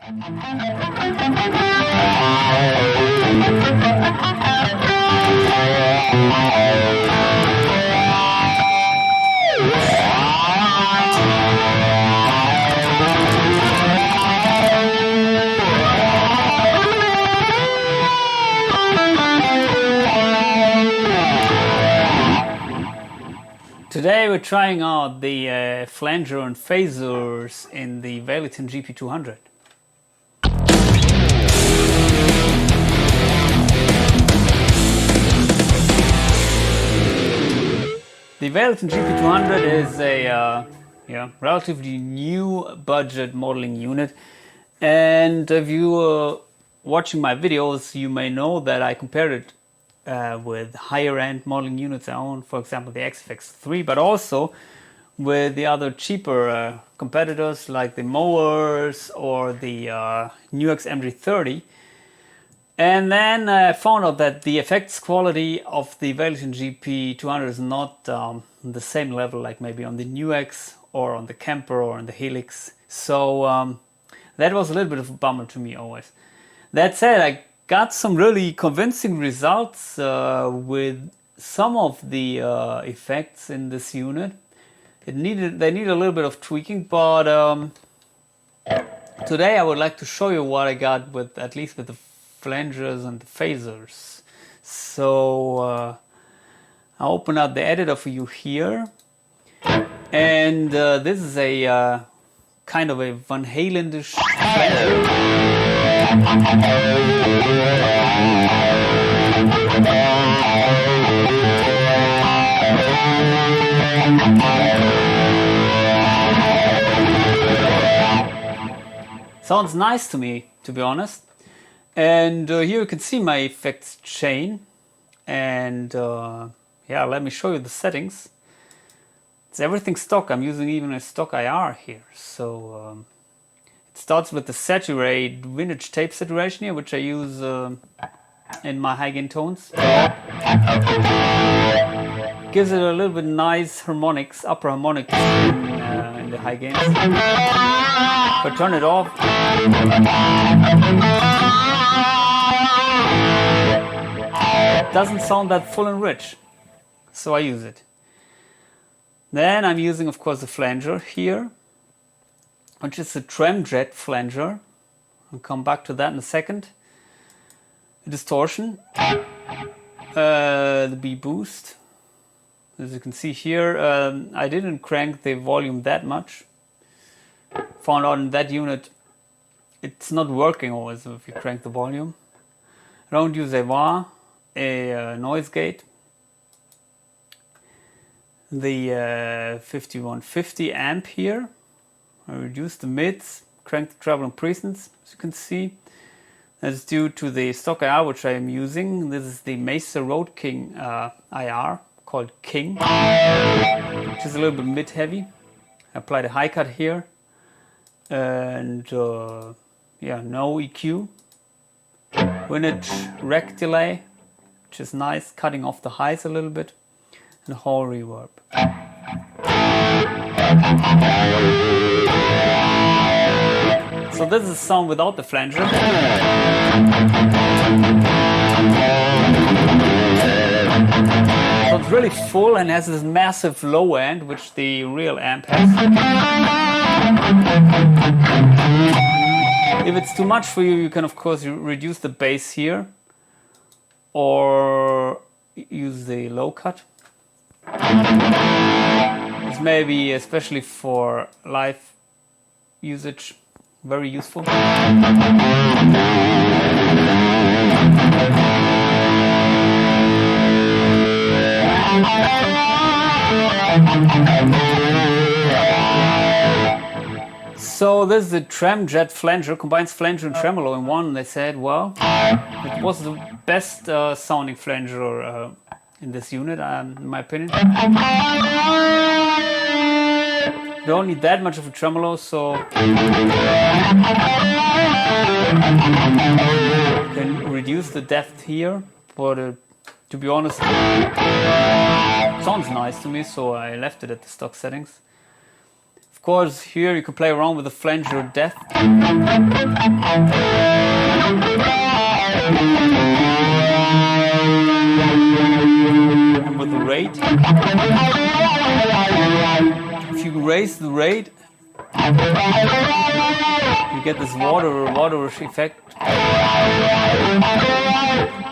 Today we're trying out the Flanger and phasers in the Valeton GP200. The Valeton GP200 is a relatively new budget modeling unit, and if you were watching my videos you may know that I compared it with higher end modeling units I own, for example the AxeFx III, but also with the other cheaper competitors like the Mooers or the NUX MG-30. And then I found out that the effects quality of the Valeton GP200 is not the same level like maybe on the NUX or on the Camper or on the Helix. So that was a little bit of a bummer to me always. That said, I got some really convincing results with some of the effects in this unit. They need a little bit of tweaking, but today I would like to show you what I got with, at least with the flangers and the phasers. So I'll open up the editor for you here, and this is a kind of a Van Halen-ish flanger. Sounds nice to me, to be honest. And here you can see my effects chain, and yeah, let me show you the settings. It's everything stock. I'm using even a stock IR here. So it starts with the saturate vintage tape saturation here, which I use in my high gain tones. Gives it a little bit nice harmonics, upper harmonics in the high gains. If I turn it off, it doesn't sound that full and rich, so I use it. Then I'm using, of course, the flanger here, which is a tramjet flanger. I'll come back to that in a second. The distortion, the B boost. As you can see here, I didn't crank the volume that much. Found out in that unit it's not working always if you crank the volume. I don't use Ivana, a noise gate. The 5150 amp here. I reduced the mids, cranked the treble and presence, as you can see. That's due to the stock IR which I am using. This is the Mesa Road King IR called King, which is a little bit mid heavy. I applied a high cut here, and yeah, no EQ. Vintage rec delay, which is nice, cutting off the highs a little bit, and hall reverb. So this is the sound without the flanger. So it's really full and has this massive low end, which the real amp has. If it's too much for you, you can of course reduce the bass here or use the low cut. It's maybe, especially for live usage, very useful. So this is the tramjet flanger, combines flanger and tremolo in one. They said, well, it was the best sounding flanger in this unit, in my opinion. They don't need that much of a tremolo, so you can reduce the depth here. But to be honest, it sounds nice to me, so I left it at the stock settings. Of course, here you can play around with the flanger depth. And with the rate. If you raise the rate, you get this waterish effect.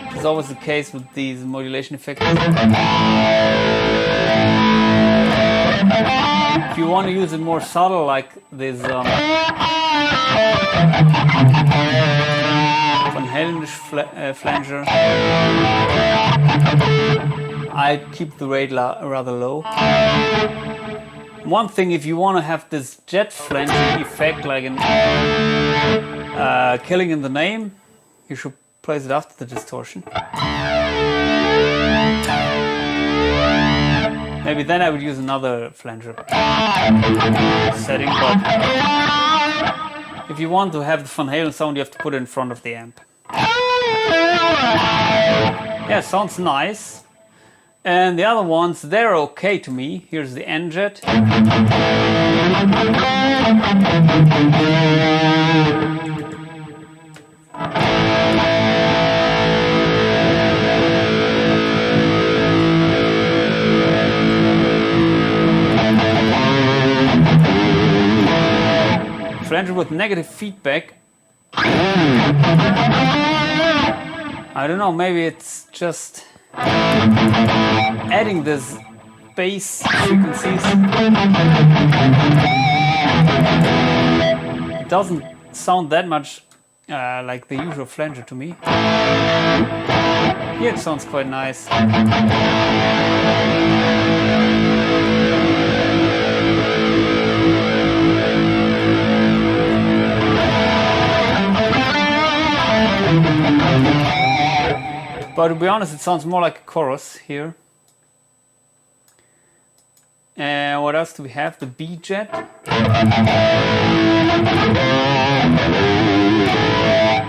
Which is always the case with these modulation effects. If you want to use it more subtle, like this Van Halenish flanger, I keep the rate rather low. One thing, if you want to have this jet flanging effect, like in Killing in the Name, you should place it after the distortion. Maybe then I would use another flanger setting, but if you want to have the Van Halen sound, you have to put it in front of the amp. Yeah, sounds nice. And the other ones, they're okay to me. Here's the N-Jet. Flanger with negative feedback. I don't know, maybe it's just adding this bass frequencies. It doesn't sound that much like the usual flanger to me. Here it sounds quite nice. But to be honest, it sounds more like a chorus here. And what else do we have? The B-Jet.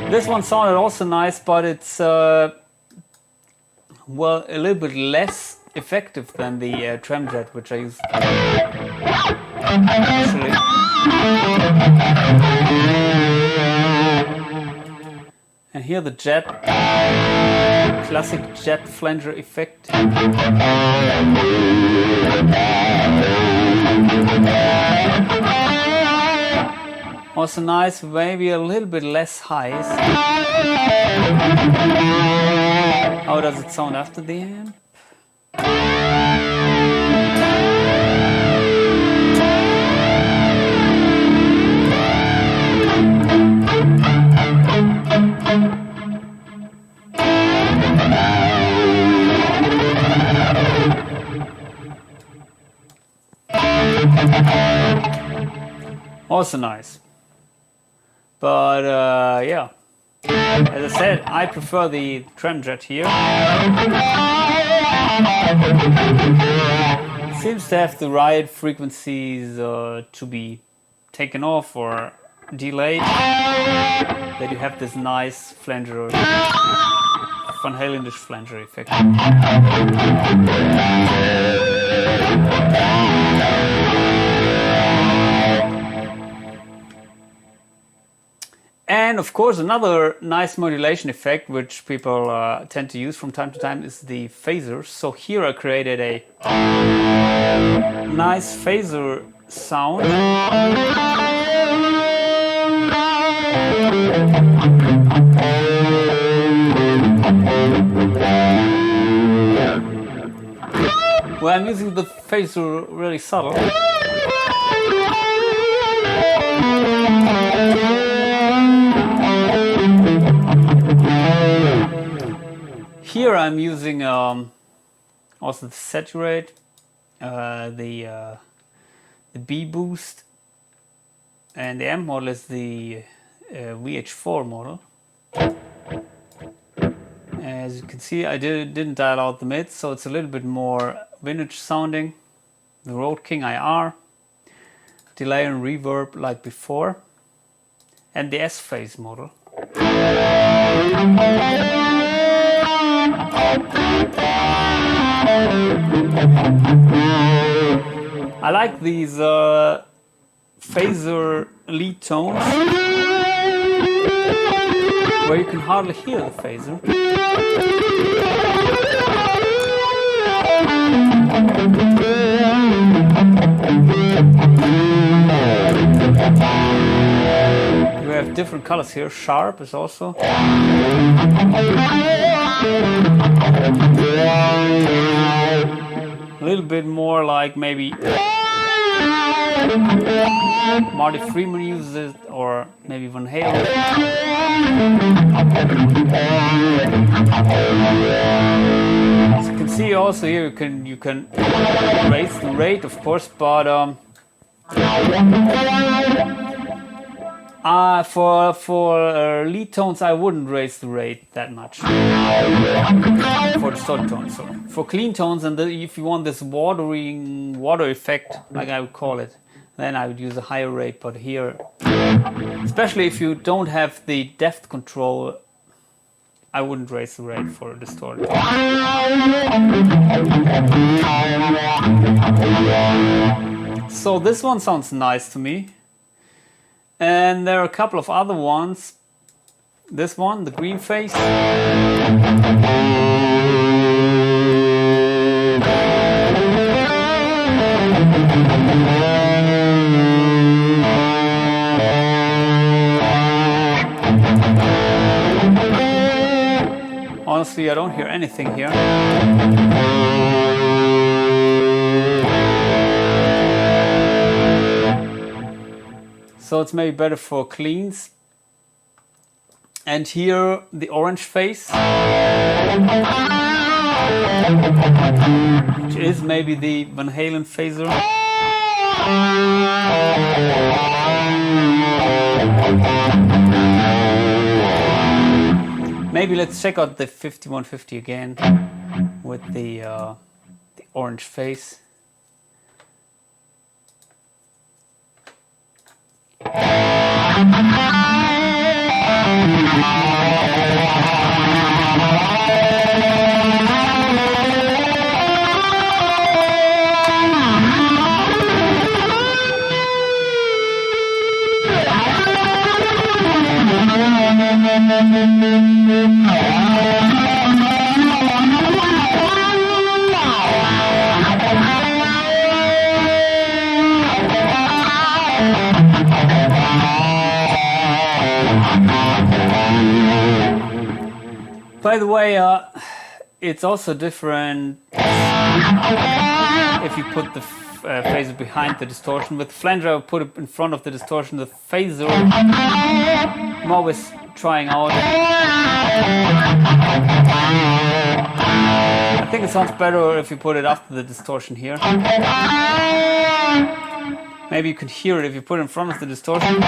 This one sounded also nice, but it's well, a little bit less effective than the Tram-Jet, which I use actually. And here the jet, classic jet flanger effect. Also nice, maybe a little bit less highs. How does it sound after the amp? Also nice, but yeah, as I said, I prefer the Tram-Jet here. It seems to have the right frequencies to be taken off or delayed, that you have this nice flanger, Van Halenish flanger effect. And of course, another nice modulation effect which people tend to use from time to time is the phasers. So here I created a nice phaser sound. Well, I'm using the phaser really subtle. Here I'm using also the saturate, the B boost, and the amp model is the VH4 model. As you can see, I didn't dial out the mids, so it's a little bit more vintage sounding. The Road King IR, delay and reverb like before, and the S-Phase model. I like these phaser lead tones where you can hardly hear the phaser. We have different colors here. Sharp is also. A little bit more like maybe Marty Freeman uses it, or maybe Van Halen. As you can see also here, you can raise the rate, of course, but for lead tones, I wouldn't raise the rate that much. For the solid tones, sorry. For clean tones, and if you want this water effect, like I would call it, then I would use a higher rate. But here, especially if you don't have the depth control, I wouldn't raise the rate for a distorted tone. So this one sounds nice to me. And there are a couple of other ones. This one, the green face. Honestly, I don't hear anything here. So it's maybe better for cleans. And here, the orange face, which is maybe the Van Halen phaser. Maybe let's check out the 5150 again with the orange face. By the way, it's also different if you put the phaser behind the distortion. With Flanger, I put it in front of the distortion. The phaser, I'm always trying out. I think it sounds better if you put it after the distortion here. Maybe you can hear it if you put it in front of the distortion.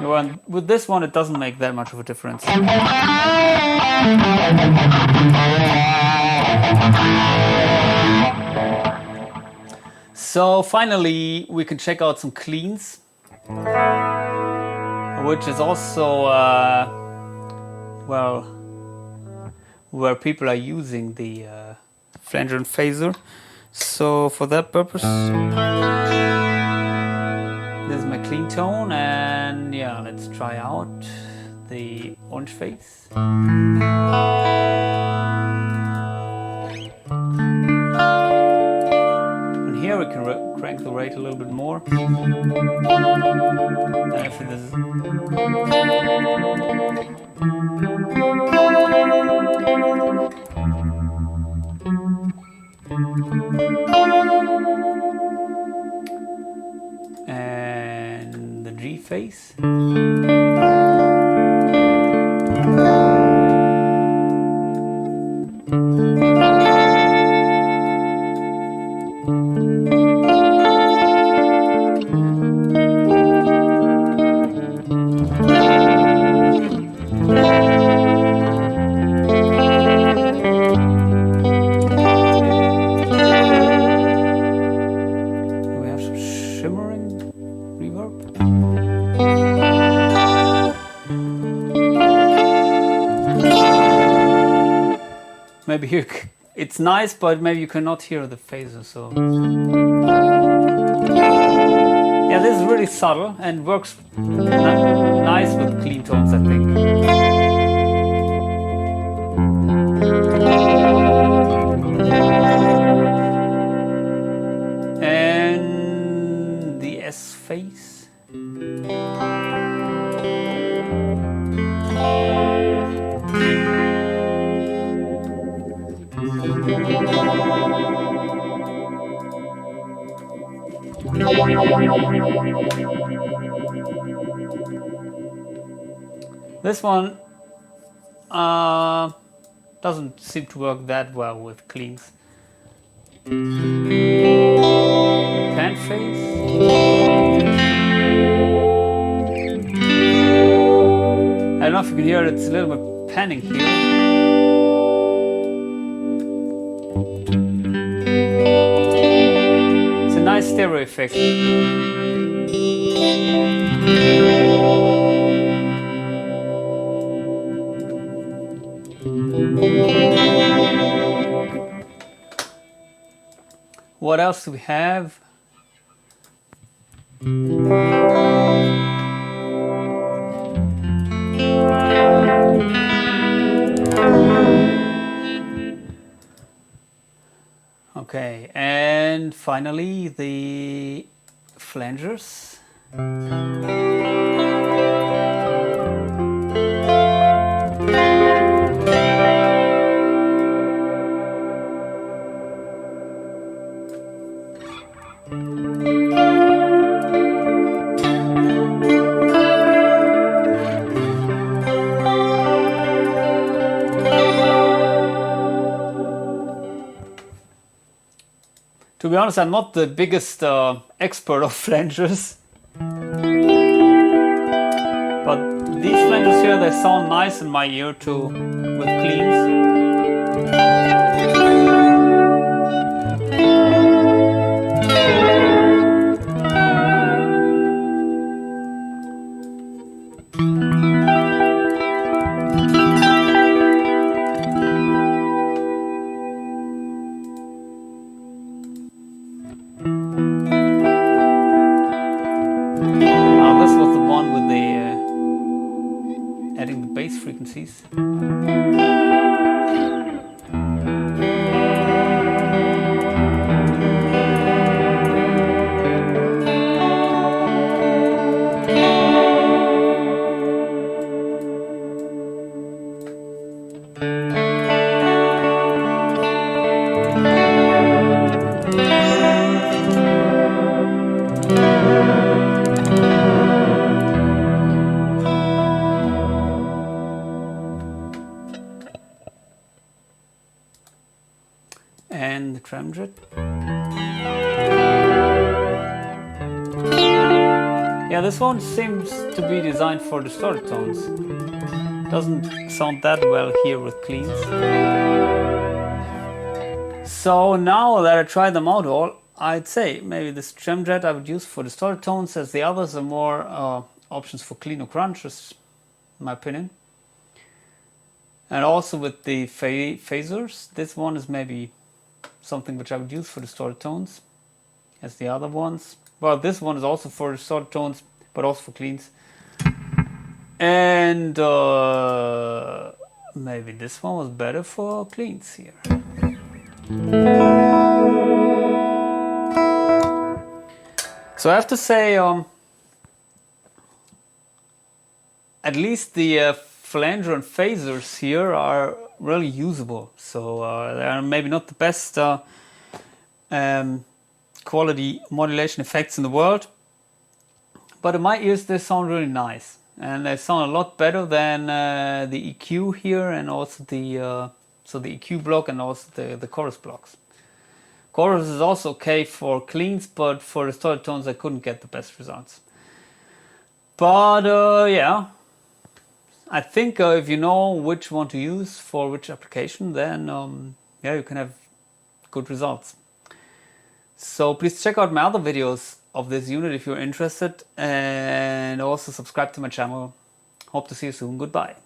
Well, with this one, it doesn't make that much of a difference. So finally, we can check out some cleans, which is also, well, where people are using the flanger and phaser. So for that purpose, this is my clean tone, and yeah, let's try out the orange face. And here we can crank the rate a little bit more. And actually this is... And the G face. Maybe here it's nice, but maybe you cannot hear the phaser. So yeah, this is really subtle and works nice with clean tones, I think. And the S phase. This one doesn't seem to work that well with cleans. Pan phase. I don't know if you can hear it, it's a little bit panning here. It's a nice stereo effect. What else do we have? Okay, and finally the flangers. To be honest, I'm not the biggest expert of flangers, but these flangers here, they sound nice in my ear too, with cleans. This was the one with the adding the bass frequencies. And the tramjet. Yeah, this one seems to be designed for distorted tones. Doesn't sound that well here with cleans. So now that I tried them out all, I'd say maybe this tramjet I would use for distorted tones, as the others are more options for clean or crunch, in my opinion. And also with the phasers, this one is maybe something which I would use for distorted tones, as the other ones. Well, this one is also for distorted tones, but also for cleans. And maybe this one was better for cleans here. So I have to say, at least the flanger and phasers here are really usable. So they are maybe not the best quality modulation effects in the world, but in my ears they sound really nice, and they sound a lot better than the EQ here, and also the the EQ block and also the chorus blocks. Chorus is also okay for cleans, but for distorted tones I couldn't get the best results. But yeah, I think if you know which one to use for which application, then yeah, you can have good results. So please check out my other videos of this unit if you're interested, and also subscribe to my channel. Hope to see you soon. Goodbye.